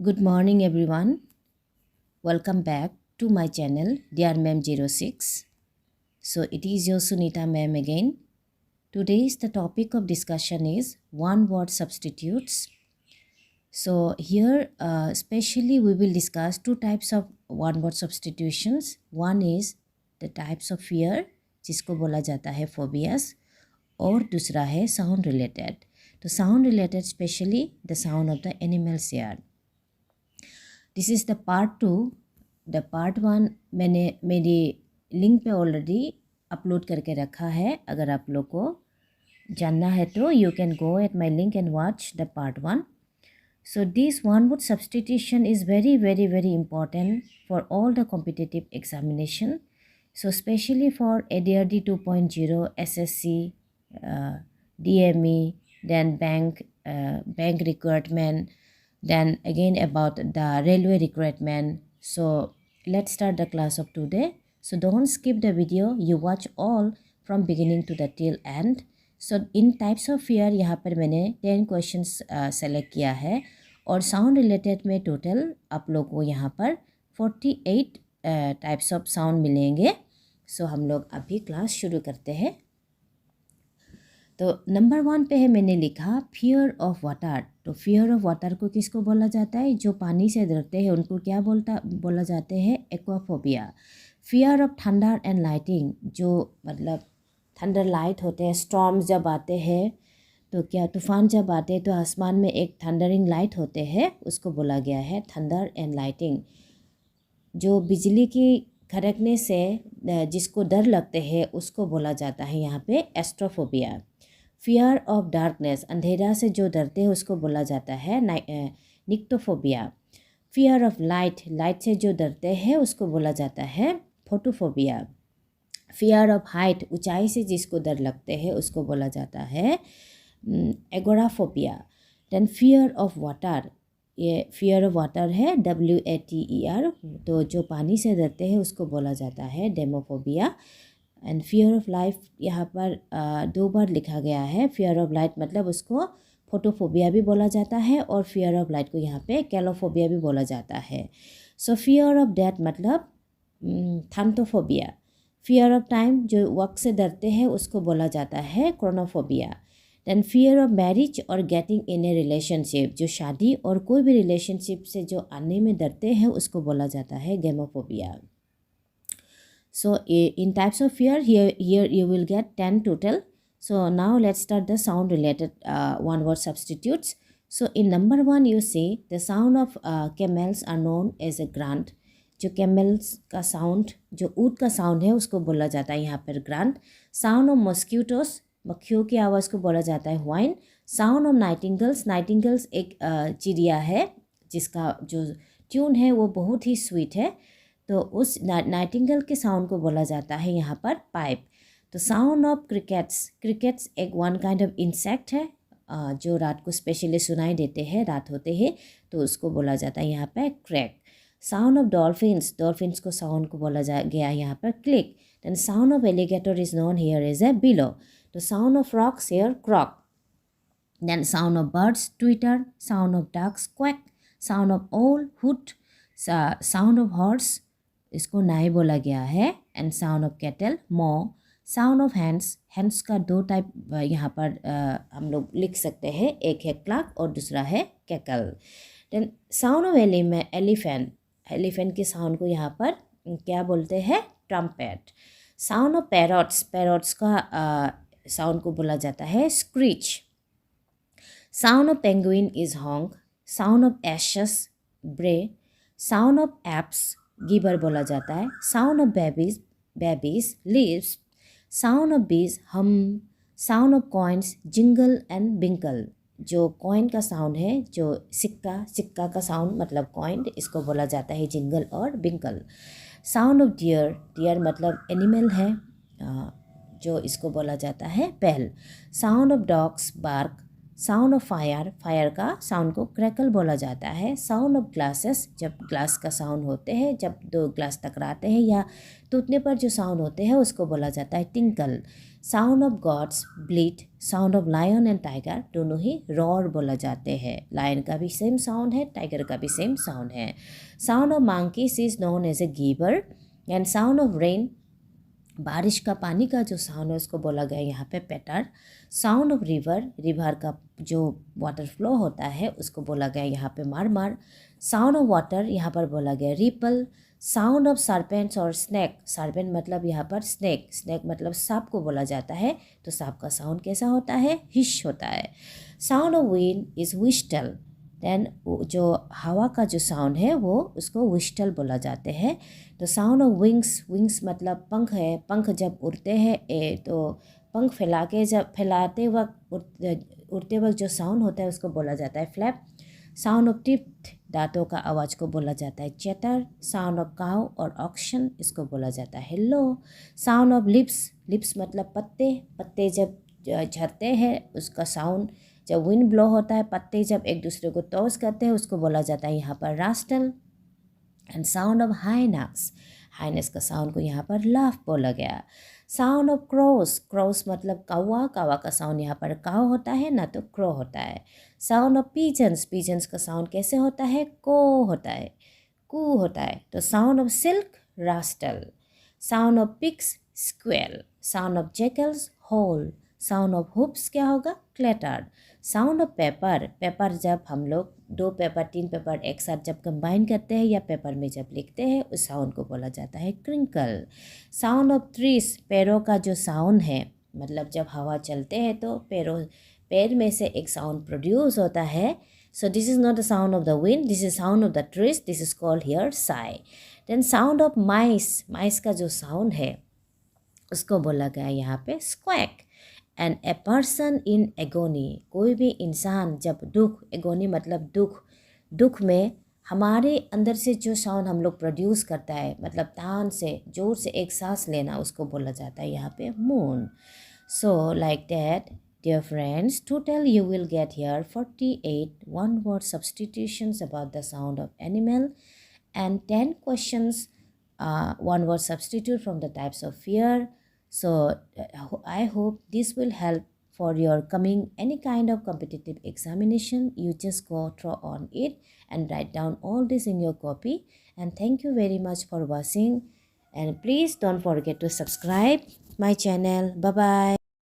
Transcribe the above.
Good morning, everyone. Welcome back to my channel, Dear Ma'am 06. So, it is your Sunita Ma'am again. Today's the topic of discussion is one word substitutes. So, here, especially, we will discuss two types of one word substitutions. One is the types of fear, जिसको बोला जाता है phobias, और दूसरा है sound related. तो sound related, especially the sound of the animals here. This is the part 2. The part 1 मैंने मेरी लिंक पे ऑलरेडी अपलोड करके रखा है. अगर आप लोग को जानना है तो you can go at my link and watch the part 1. So this one word substitution is very very very important for all the competitive examination. So specially for ADRD 2.0, SSC, DME, then bank recruitment, then again about the railway recruitment. So let's start the class of today. So don't skip the video, you watch all from beginning to the till end. So in types of fear यहाँ पर मैंने 10 questions select किया है और sound related में total आप लोग को यहाँ पर 48 types of sound मिलेंगे. So हम लोग अभी क्लास शुरू करते हैं. तो नंबर 1 पे है मैंने लिखा फियर ऑफ वाटर. तो फियर ऑफ वाटर को किसको बोला जाता है? जो पानी से डरते हैं उनको क्या बोला जाते हैं? Aquaphobia. Fear of thunder and lighting, जो मतलब थंडर लाइट होते हैं, स्टॉर्म्स जब आते हैं तो क्या तूफान जब आते हैं तो आसमान में एक थंडरिंग लाइट होते हैं, उसको बोला गया है थंडर एंड लाइटिंग. जो बिजली की खड़कने से जिसको डर लगते हैं उसको बोला जाता है यहाँ पे एस्ट्रोफोबिया. फियर ऑफ डार्कनेस, अंधेरा से जो डरते हैं उसको बोला जाता है nyctophobia. Fear of light, light से जो डरते हैं उसको बोला जाता है फोटोफोबिया. फियर ऑफ हाइट, ऊंचाई से जिसको डर लगते हैं उसको बोला जाता है agoraphobia. Then fear of water, ये फियर ऑफ वाटर है WATER. तो जो पानी से डरते हैं उसको बोला जाता है डेमोफोबिया. एंड फियर ऑफ लाइफ यहाँ पर 2 बार लिखा गया है. फियर ऑफ लाइट मतलब उसको फोटोफोबिया भी बोला जाता है और फियर ऑफ लाइट को यहाँ पे कैलोफोबिया भी बोला जाता है. सो फियर ऑफ डेथ मतलब थांटोफोबिया. फियर ऑफ टाइम, जो वक्त से डरते हैं उसको बोला जाता है क्रोनोफोबिया. देन फियर ऑफ मैरिज और गेटिंग इन ए रिलेशनशिप, जो शादी और कोई भी रिलेशनशिप से जो आने में डरते हैं उसको बोला जाता है gamophobia. So in types of fear, here you will get 10 total. So now let's start the sound related one word substitutes. So in number 1 you see the sound of camels are known as a grunt. जो camels का sound, जो ऊँट का sound है उसको बोला जाता है यहाँ पर grunt. Sound of mosquitoes, मक्खियों की आवाज़ को बोला जाता है whine. Sound of nightingales, nightingales एक चिड़िया है जिसका जो ट्यून है वो बहुत ही स्वीट है, तो उस नाइटिंगेल के साउंड को बोला जाता है यहाँ पर पाइप. तो साउंड ऑफ क्रिकेट्स, क्रिकेट्स एक वन काइंड ऑफ इंसेक्ट है जो रात को स्पेशली सुनाई देते हैं, रात होते हैं, तो उसको बोला जाता है यहाँ पर crack. Sound of dolphins, dolphins को साउंड को बोला गया यहाँ पर click. Then sound of alligator is known here as a bellow. तो sound of rocks here croak. Then sound of birds twitter. Sound of ducks quack. Sound of owl hoot. Sound of horse, इसको नाई बोला गया है. And sound of cattle मो. Sound of hands, hands का 2 type यहाँ पर हम लोग लिख सकते हैं, एक है क्लक और दूसरा है cackle. Then sound of elephant, elephant के साउंड को यहाँ पर क्या बोलते हैं? Trumpet. Sound of parrots, parrots का साउंड को बोला जाता है screech. Sound of penguin is honk. Sound of asses bray. Sound of apes gibber बोला जाता है. Sound of babies lives. Sound of bees hum. Sound of coins jingle and बिंकल, जो कॉइन का साउंड है, जो सिक्का का साउंड मतलब कॉइन, इसको बोला जाता है जिंगल और बिंकल. साउंड ऑफ डियर, डियर मतलब एनिमल है जो इसको बोला जाता है bell. Sound of dogs bark. Sound of fire, fire का साउंड को क्रैकल बोला जाता है. साउंड ऑफ ग्लासेस, जब ग्लास का साउंड होते हैं, जब 2 ग्लास टकराते हैं या टूटने पर जो साउंड होते हैं उसको बोला जाता है tinkle. Sound of goats bleat, sound of lion and tiger दोनों ही रॉर बोला जाते हैं। लायन का भी सेम साउंड है, टाइगर का भी सेम साउंड है। Sound of monkeys is known as a gibber and sound of rain, बारिश का पानी का जो साउंड है उसको बोला गया यहाँ पे पेटर। साउंड ऑफ रिवर, रिवर का जो वाटर फ्लो होता है उसको बोला गया यहाँ पे मार। साउंड ऑफ वाटर यहाँ पर बोला गया रिपल। साउंड ऑफ सर्पेंट्स और स्नैक, सर्पेंट मतलब यहाँ पर स्नैक, स्नैक मतलब सांप को बोला जाता है, तो सांप का साउंड कैसा होता है, हिश होता है। Sound of wind is whistle, then जो हवा का जो साउंड है वो उसको विस्टल बोला जाते हैं। तो साउंड ऑफ विंग्स, विंग्स मतलब पंख है, पंख जब उड़ते हैं तो पंख फैला के जब फैलाते वक्त उड़ते वक्त जो साउंड होता है उसको बोला जाता है फ्लैप। साउंड ऑफ टिप्ड, दांतों का आवाज़ को बोला जाता है चैटर। साउंड ऑफ काउ और ऑक्शन, इसको बोला जाता है hello. Sound of lips, lips मतलब पत्ते, पत्ते जब झड़ते हैं उसका साउंड, जब विंड ब्लो होता है पत्ते जब एक दूसरे को टॉस करते हैं उसको बोला जाता है यहाँ पर rustle. And sound of hyenas, hyenas का साउंड को यहाँ पर लाफ बोला गया। साउंड ऑफ क्रोस, क्रोस मतलब कौवा, कौवा का साउंड यहाँ पर काव होता है ना तो क्रो होता है। साउंड ऑफ पीजन्स, पीजन्स का साउंड कैसे होता है, को होता है, कू होता है। तो sound of silk rustle. Sound of pigs squeal. Sound of jackals howl. Sound of hoofs क्या होगा, clatter. Sound of paper, paper जब हम लोग 2 पेपर 3 पेपर एक साथ जब कंबाइन करते हैं या पेपर में जब लिखते हैं उस साउंड को बोला जाता है क्रिंकल। साउंड ऑफ ट्रीज, पैरों का जो साउंड है, मतलब जब हवा चलते हैं तो पैर में से एक साउंड प्रोड्यूस होता है। So this is not the sound of the wind, this is sound of the trees, this is called here sigh. Then sound of mice, mice का जो साउंड है उसको बोला गया यहाँ पे squeak. And a person in agony, कोई भी इंसान जब दुख, एगोनी मतलब दुख, दुख में हमारे अंदर से जो साउंड हम लोग प्रोड्यूस करता है, मतलब तान से जोर से एक सांस लेना, उसको बोला जाता है यहाँ पे moon. So like that dear friends, total you will get here 48 one-word substitutions about the sound of animal and 10 questions one-word substitute from the types of fear. So I hope this will help for your coming any kind of competitive examination. You just go through on it and write down all this in your copy. And thank you very much for watching. And please don't forget to subscribe my channel. Bye bye.